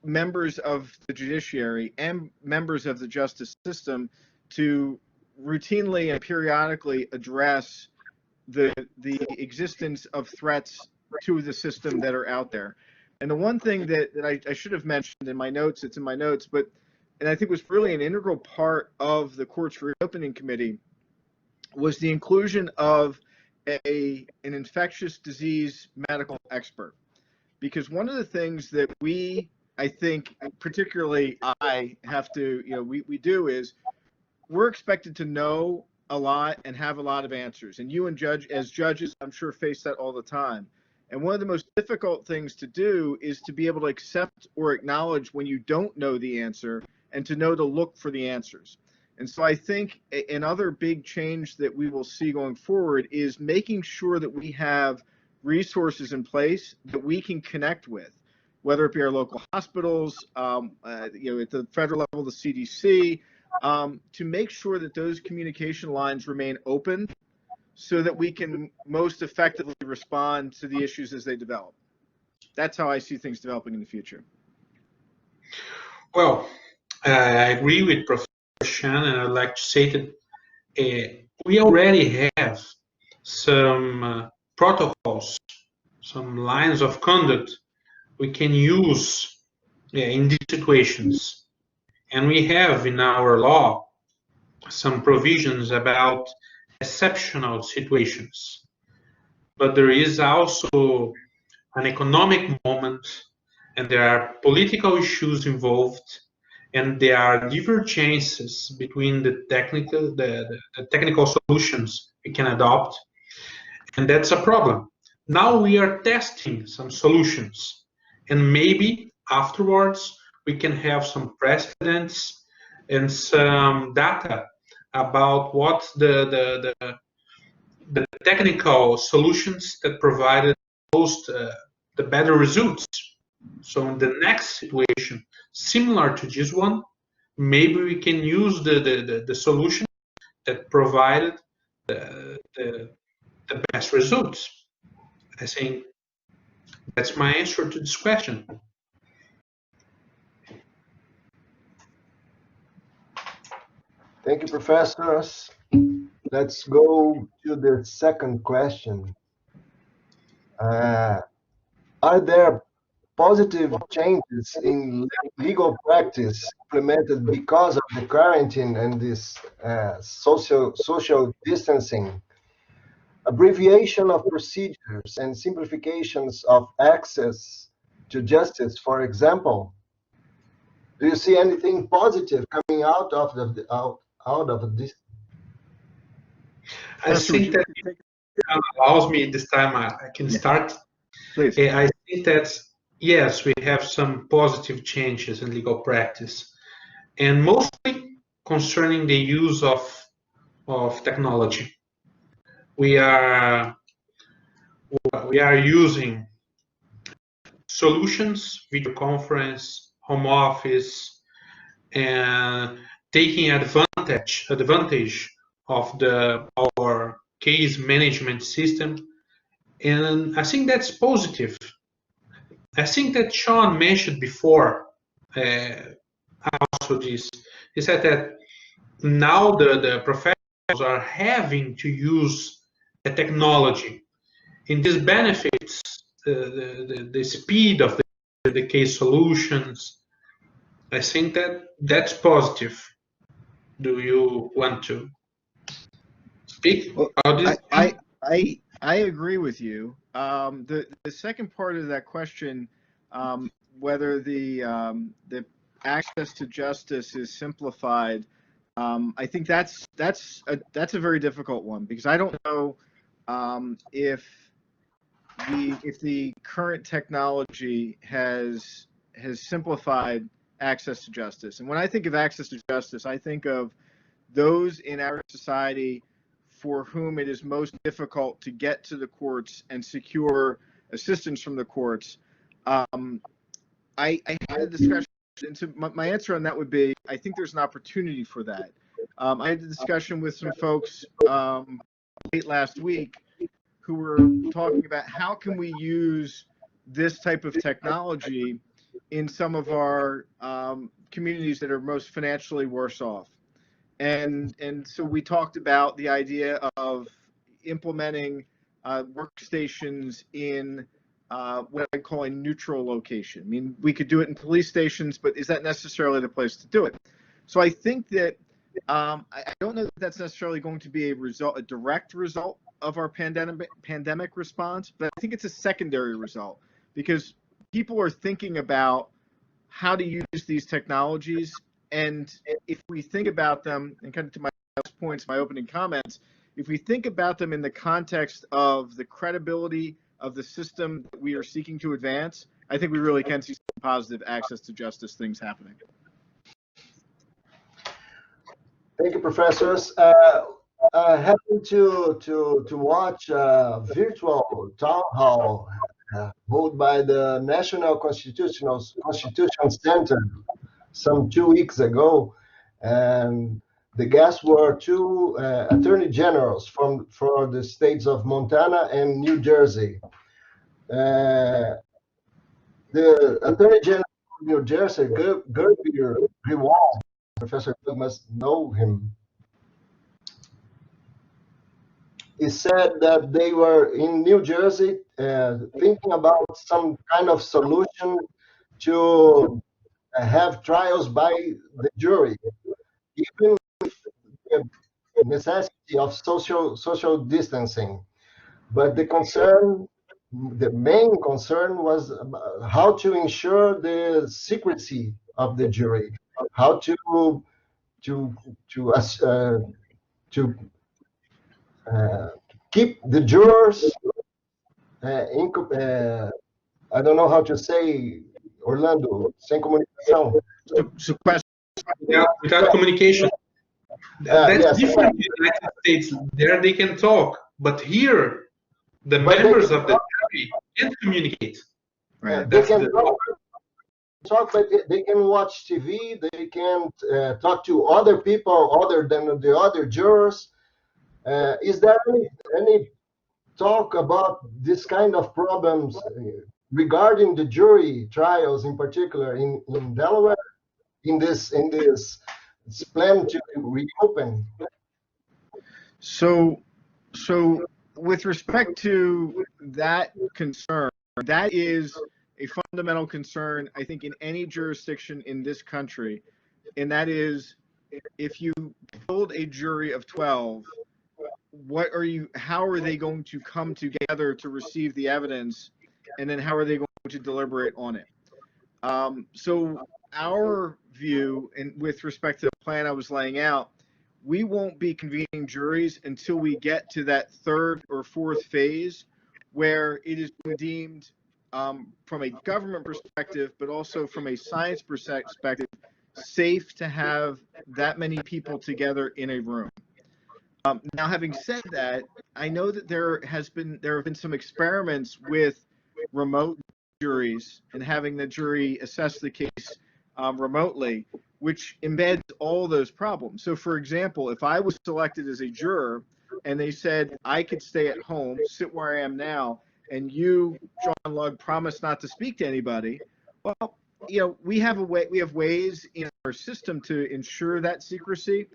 members of the judiciary and members of the justice system to routinely and periodically address the existence of threats to the system that are out there. And the one thing that I should have mentioned in my notes, it's in my notes, and I think was really an integral part of the court's reopening committee, was the inclusion of an infectious disease medical expert. Because one of the things that I think, particularly I have to, we do is we're expected to know a lot and have a lot of answers. And you and as judges, I'm sure, face that all the time. And one of the most difficult things to do is to be able to accept or acknowledge when you don't know the answer and to know to look for the answers. And so I think another big change that we will see going forward is making sure that we have resources in place that we can connect with, whether it be our local hospitals, at the federal level, the CDC, to make sure that those communication lines remain open so that we can most effectively respond to the issues as they develop. That's how I see things developing in the future. Well, I agree with Professor Shan, and I'd like to say that we already have some protocols, some lines of conduct we can use in these situations. And we have in our law some provisions about exceptional situations. But there is also an economic moment, and there are political issues involved, and there are divergences between the technical solutions we can adopt, and that's a problem. Now we are testing some solutions, and maybe afterwards we can have some precedents and some data about what the technical solutions that provided most the better results. So in the next situation similar to this one, maybe we can use the solution that provided the best results. I think that's my answer to this question. Thank you, professors. Let's go to the second question. Are there positive changes in legal practice implemented because of the quarantine and this social distancing? Abbreviation of procedures and simplifications of access to justice, for example. Do you see anything positive coming out of this? I think that it allows me this time I can start. Please. I think that yes, we have some positive changes in legal practice, and mostly concerning the use of technology. We are using solutions, video conference, home office, and taking advantage of our case management system, and I think that's positive. I think that Sean mentioned before also this. He said that now the professionals are having to use the technology, and this benefits the speed of the case solutions. I think that's positive. Do you want to speak about this? I agree with you. The second part of that question whether the access to justice is simplified, I think that's a very difficult one, because I don't know if the current technology has simplified access to justice. And when I think of access to justice, I think of those in our society for whom it is most difficult to get to the courts and secure assistance from the courts. I had a discussion, and so my answer on that would be, I think there's an opportunity for that. I had a discussion with some folks late last week who were talking about how can we use this type of technology in some of our communities that are most financially worse off. And so we talked about the idea of implementing workstations in what I call a neutral location. I mean, we could do it in police stations, but is that necessarily the place to do it? So I think that I don't know that that's necessarily going to be a direct result of our pandemic response, but I think it's a secondary result, because people are thinking about how to use these technologies. And if we think about them, and kind of to my points, my opening comments, if we think about them in the context of the credibility of the system that we are seeking to advance, I think we really can see some positive access to justice things happening. Thank you, professors. I happened to watch a virtual town hall held by the National Constitution Center some 2 weeks ago, and the guests were two attorney generals for the states of Montana and New Jersey. The attorney general of New Jersey, Gerbier Grewal, Professor Lugg must know him. He said that they were in New Jersey thinking about some kind of solution to have trials by the jury, even with the necessity of social distancing. But the main concern was how to ensure the secrecy of the jury, how to keep the jurors I don't know how to say, Orlando, sem comunicação. Yeah, without communication. That's yes. different in the United States. There they can talk, but here the members of the jury can't communicate. Right. They can talk, but they can watch TV. They can talk to other people other than the other jurors. Is there any talk about this kind of problems regarding the jury trials, in particular in Delaware, in this plan to reopen? So with respect to that concern, that is a fundamental concern, I think, in any jurisdiction in this country, and that is, if you hold a jury of 12, how are they going to come together to receive the evidence, and then how are they going to deliberate on it? So our view, and with respect to the plan I was laying out, we won't be convening juries until we get to that third or fourth phase, where it is deemed, from a government perspective, but also from a science perspective, safe to have that many people together in a room. Now, having said that, I know that there have been some experiments with remote juries and having the jury assess the case remotely, which embeds all those problems. So, for example, if I was selected as a juror and they said I could stay at home, sit where I am now, and you, John Lugg, promise not to speak to anybody, well, we have ways in our system to ensure that secrecy.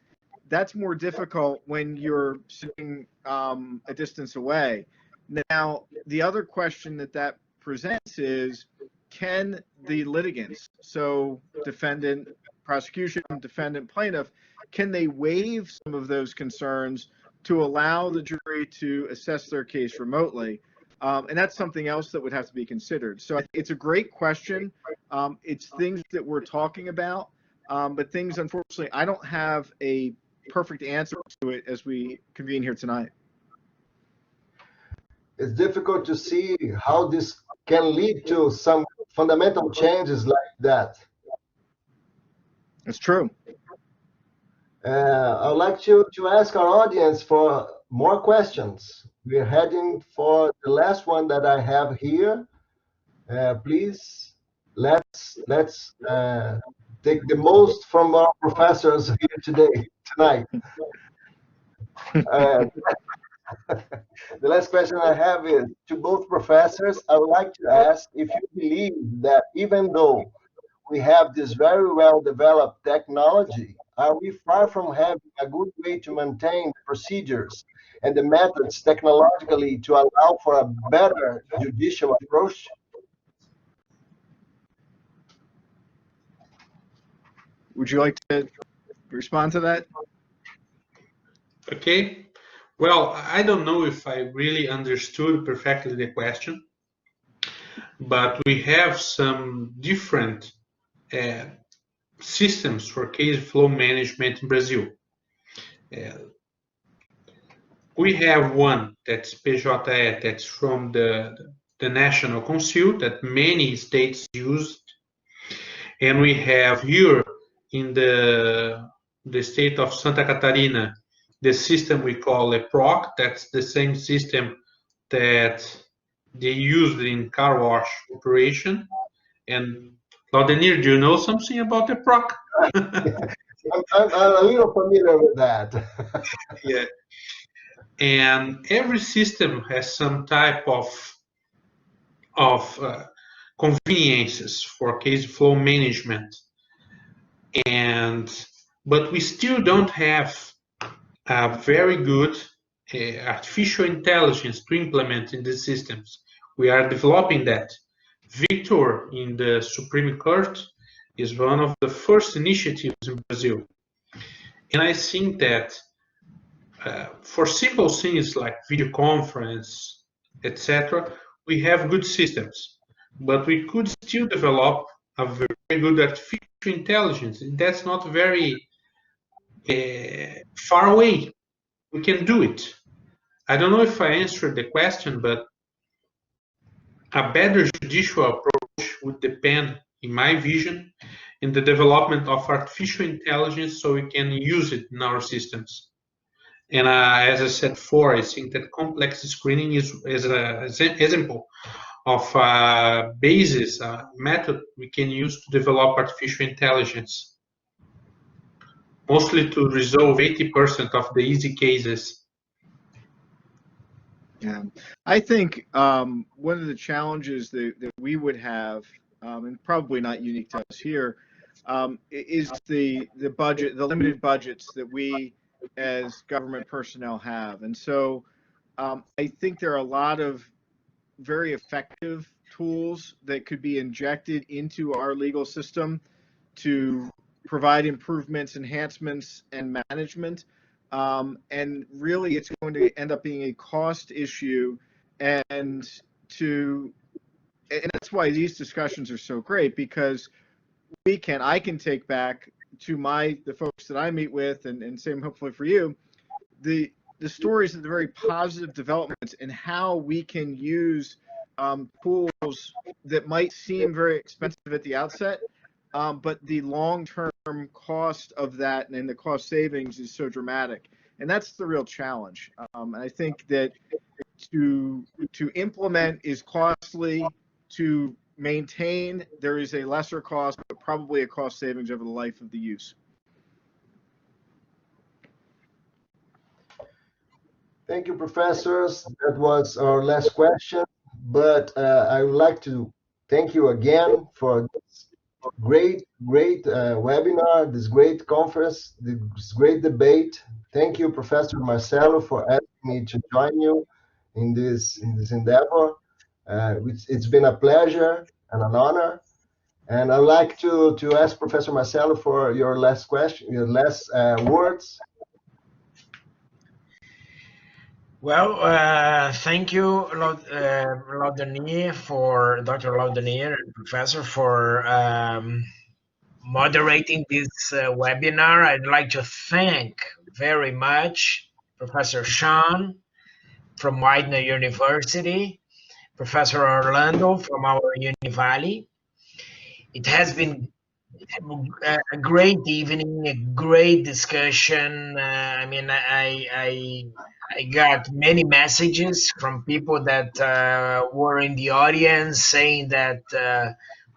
That's more difficult when you're sitting a distance away. Now, the other question that presents is, can the litigants, so defendant, prosecution, defendant, plaintiff, can they waive some of those concerns to allow the jury to assess their case remotely? And that's something else that would have to be considered. So it's a great question. It's things that we're talking about, but things, unfortunately, I don't have a perfect answer to it as we convene here tonight. It's difficult to see how this can lead to some fundamental changes like that. It's true. I'd like to ask our audience for more questions. We're heading for the last one that I have here. Please, let's take the most from our professors here tonight. Uh, the last question I have is to both professors. I would like to ask if you believe that even though we have this very well developed technology, are we far from having a good way to maintain the procedures and the methods technologically to allow for a better judicial approach? Would you like to respond to that? Okay. Well, I don't know if I really understood perfectly the question, but we have some different systems for case flow management in Brazil. We have one that's PJE, that's from the National Council that many states use. And we have here in the state of Santa Catarina, the system we call a PROC. That's the same system that they used in car wash operation. And Laudenir, do you know something about the PROC? I'm a little familiar with that. Yeah. And every system has some type of conveniences for case flow management. But we still don't have a very good artificial intelligence to implement in the systems. We are developing that. Victor in the Supreme Court is one of the first initiatives in Brazil. And I think that for simple things like video conference, etc., we have good systems, but we could still develop a very good artificial intelligence. That's not very far away. We can do it. I don't know if I answered the question, but a better judicial approach would depend, in my vision, in the development of artificial intelligence so we can use it in our systems. And as I said before, I think that complex screening is an example of a basis, a method we can use to develop artificial intelligence, mostly to resolve 80% of the easy cases. Yeah, I think one of the challenges that we would have, and probably not unique to us here, is the budget, the limited budgets that we as government personnel have. And so I think there are a lot of very effective tools that could be injected into our legal system to provide improvements, enhancements, and management. And really, it's going to end up being a cost issue, and that's why these discussions are so great, because I can take back to the folks that I meet with, and same hopefully for you, the stories of the very positive developments and how we can use tools that might seem very expensive at the outset, but the long-term cost of that and the cost savings is so dramatic, and that's the real challenge. And I think that to implement is costly. To maintain, there is a lesser cost, but probably a cost savings over the life of the use. Thank you, professors. That was our last question, but I would like to thank you again for this great webinar, this great conference, this great debate. Thank you, Professor Marcelo, for asking me to join you in this endeavor. It's been a pleasure and an honor. And I'd like to ask Professor Marcelo for your last question, your last words. Well, thank you, Laudenir, for Dr. Laudenir, Professor, for moderating this webinar. I'd like to thank very much Professor Sean from Widener University, Professor Orlando from our Univali. It has been a great evening, a great discussion. I mean, I got many messages from people that were in the audience saying that,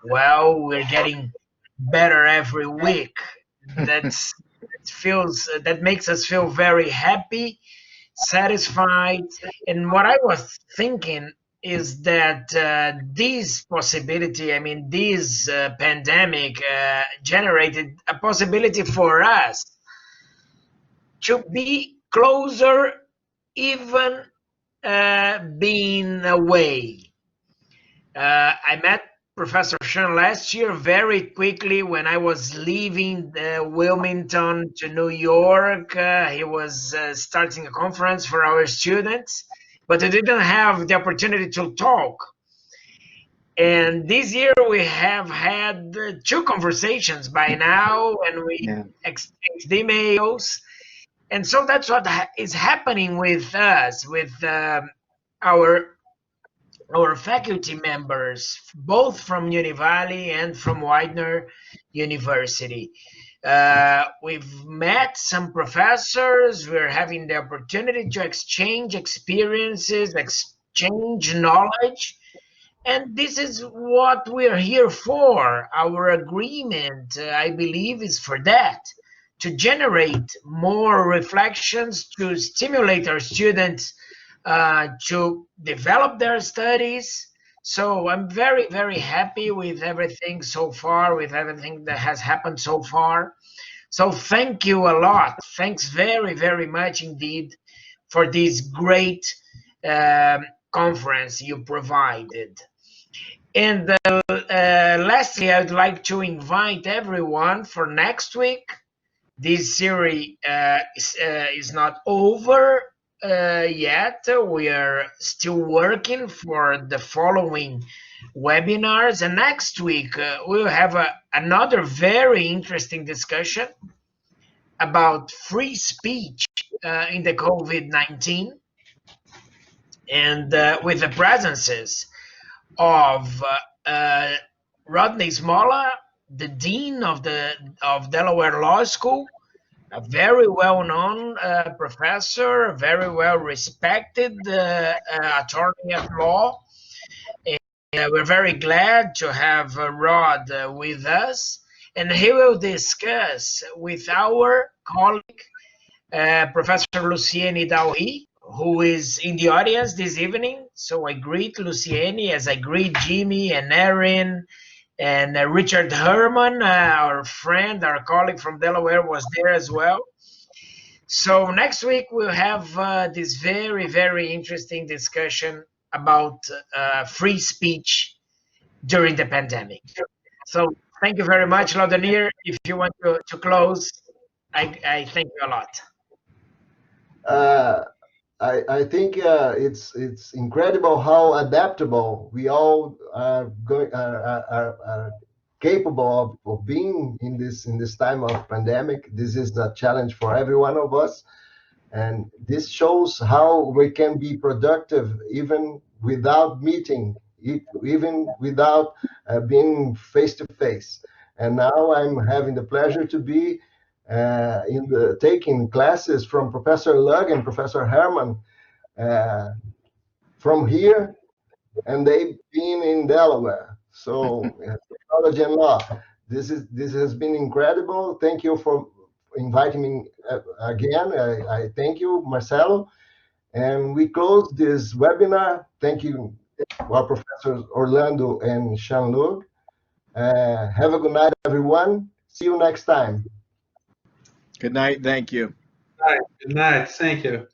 well, we're getting better every week. That makes us feel very happy, satisfied. And what I was thinking is that this possibility, I mean, this pandemic generated a possibility for us to be closer, even being away. I met Professor Sean last year very quickly when I was leaving Wilmington to New York. He was starting a conference for our students, but I didn't have the opportunity to talk. And this year we have had two conversations by now, and we exchanged emails. And so that's what is happening with us, with our faculty members, both from Univali and from Widener University. We've met some professors. We're having the opportunity to exchange experiences, exchange knowledge. And this is what we're here for. Our agreement, I believe, is for that, to generate more reflections, to stimulate our students to develop their studies. So I'm very, very happy with everything so far, with everything that has happened so far. So thank you a lot. Thanks very, very much indeed for this great conference you provided. And lastly, I'd like to invite everyone for next week. This series is not over yet. We are still working for the following webinars. And next week, we'll have another very interesting discussion about free speech in the COVID-19, and with the presences of Rodney Smolla, the Dean of Delaware Law School, a very well-known professor, a very well-respected attorney at law. And we're very glad to have Rod with us, and he will discuss with our colleague, Professor Luciene Dauhi, who is in the audience this evening. So I greet Luciene as I greet Jimmy and Erin and Richard Herman, our friend, our colleague from Delaware, was there as well. So next week we'll have this very, very interesting discussion about free speech during the pandemic. So thank you very much, Laudenir. If you want to close, I thank you a lot. I think it's incredible how adaptable we all are capable of being in this time of pandemic. This is a challenge for every one of us, and this shows how we can be productive even without meeting, even without being face to face. And now I'm having the pleasure to be taking classes from Professor Lugg and Professor Herman from here, and they've been in Delaware. So technology and law. This has been incredible. Thank you for inviting me again. I thank you, Marcelo. And we close this webinar. Thank you, our professors Orlando and Jean-Luc. Have a good night, everyone. See you next time. Good night. Thank you. Good night. Thank you.